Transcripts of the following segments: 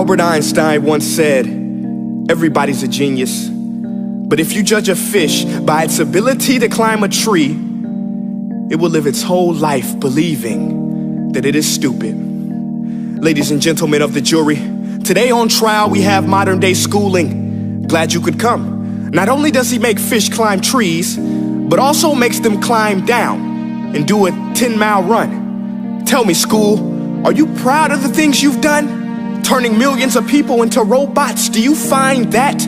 Albert Einstein once said, everybody's a genius, but if you judge a fish by its ability to climb a tree, it will live its whole life believing that it is stupid. Ladies and gentlemen of the jury, today on trial we have modern day schooling. Glad you could come. Not only does he make fish climb trees, but also makes them climb down and do a 10-mile run. Tell me, school, are you proud of the things you've done? Turning millions of people into robots, do you find that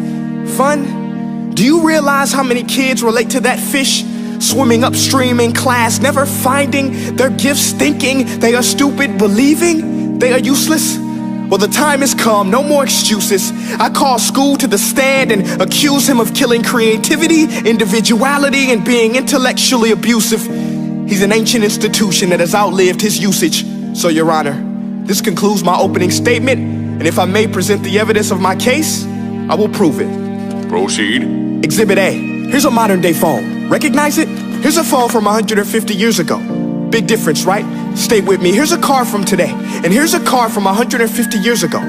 fun? Do you realize how many kids relate to that fish? Swimming upstream in class, never finding their gifts, thinking they are stupid, believing they are useless? Well, the time has come, no more excuses. I call school to the stand and accuse him of killing creativity, individuality, and being intellectually abusive. He's an ancient institution that has outlived his usage. So, Your Honor, this concludes my opening statement, and if I may present the evidence of my case, I will prove it. Proceed. Exhibit A. Here's a modern day phone. Recognize it? Here's a phone from 150 years ago. Big difference, right? Stay with me. Here's a car from today, and here's a car from 150 years ago.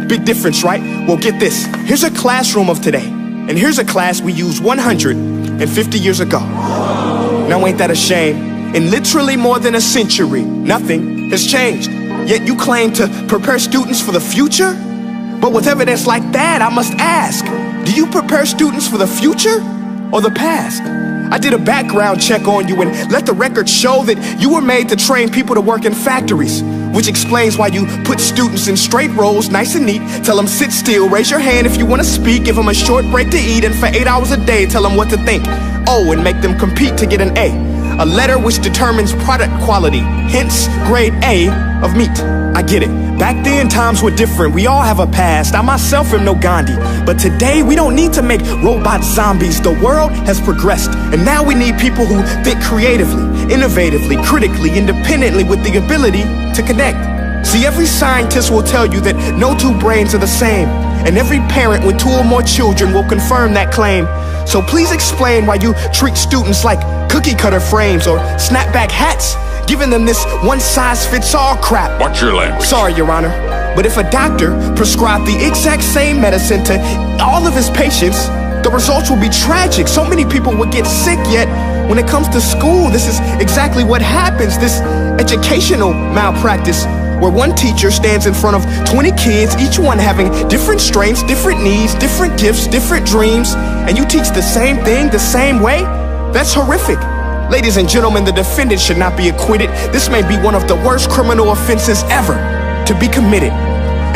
Big difference, right? Well, get this. Here's a classroom of today, and here's a class we used 150 years ago. Now ain't that a shame? In literally more than a century, nothing has changed. Yet you claim to prepare students for the future? But with evidence like that, I must ask, do you prepare students for the future or the past? I did a background check on you and let the record show that you were made to train people to work in factories, which explains why you put students in straight rows, nice and neat, tell them sit still, raise your hand if you want to speak, give them a short break to eat, and for 8 hours a day, tell them what to think. Oh, and make them compete to get an A letter which determines product quality, hence grade A of meat. I get it. Back then, times were different. We all have a past. I myself am no Gandhi. But today, we don't need to make robot zombies. The world has progressed. And now we need people who think creatively, innovatively, critically, independently, with the ability to connect. See, every scientist will tell you that no two brains are the same. And every parent with 2 or more children will confirm that claim. So please explain why you treat students like cookie cutter frames or snapback hats, giving them this one-size-fits-all crap. Watch your language. Sorry, Your Honor, but if a doctor prescribed the exact same medicine to all of his patients, the results will be tragic. So many people would get sick, yet when it comes to school, this is exactly what happens. This educational malpractice, where one teacher stands in front of 20 kids, each one having different strengths, different needs, different gifts, different dreams, and you teach the same thing the same way? That's horrific. Ladies and gentlemen, the defendant should not be acquitted. This may be one of the worst criminal offenses ever to be committed.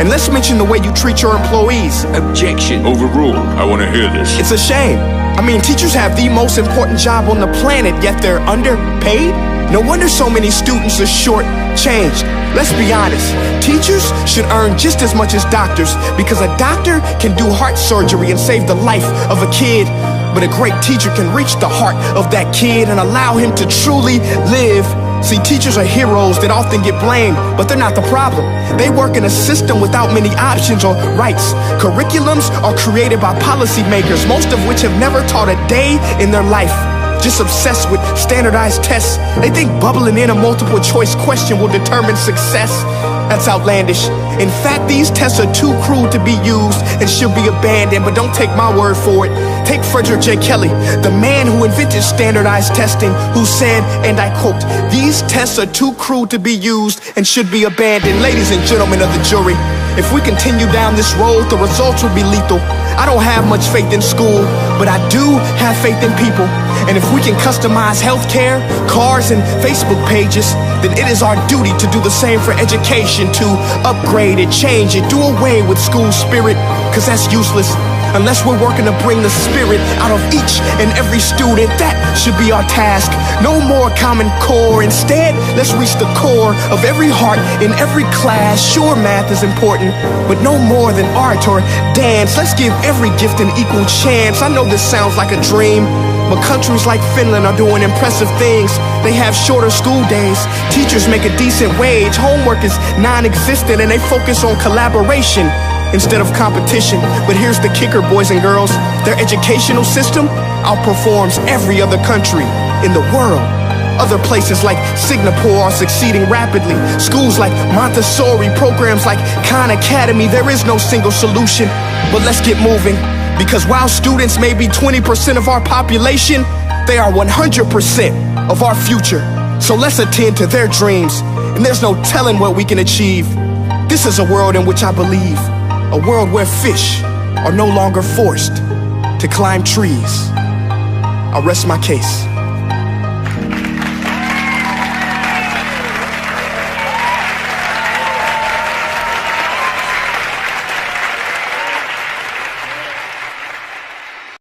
And let's mention the way you treat your employees. Objection. Overruled. I want to hear this. It's a shame. I mean, teachers have the most important job on the planet, yet they're underpaid? No wonder so many students are short-changed. Let's be honest, teachers should earn just as much as doctors, because a doctor can do heart surgery and save the life of a kid, but a great teacher can reach the heart of that kid and allow him to truly live. See, teachers are heroes that often get blamed, but they're not the problem. They work in a system without many options or rights. Curriculums are created by policymakers, most of which have never taught a day in their life. Just obsessed with standardized tests. They think bubbling in a multiple choice question will determine success. That's outlandish. In fact, these tests are too crude to be used and should be abandoned, but don't take my word for it. Take Frederick J. Kelly, the man who invented standardized testing, who said, and I quote, "These tests are too crude to be used and should be abandoned." Ladies and gentlemen of the jury, if we continue down this road, the results will be lethal. I don't have much faith in school, but I do have faith in people. And if we can customize healthcare, cars, and Facebook pages, then it is our duty to do the same for education, to upgrade it, change it, do away with school spirit, because that's useless. Unless we're working to bring the spirit out of each and every student, that should be our task. No more Common Core. Instead, let's reach the core of every heart in every class. Sure, math is important, but no more than art or dance. Let's give every gift an equal chance. I know this sounds like a dream, but countries like Finland are doing impressive things. They have shorter school days, teachers make a decent wage, homework is non-existent, and they focus on collaboration instead of competition. But here's the kicker, boys and girls. Their educational system outperforms every other country in the world. Other places like Singapore are succeeding rapidly. Schools like Montessori, programs like Khan Academy. There is no single solution, but let's get moving. Because while students may be 20% of our population, they are 100% of our future. So let's attend to their dreams, and there's no telling what we can achieve. This is a world in which I believe, a world where fish are no longer forced to climb trees. I rest my case.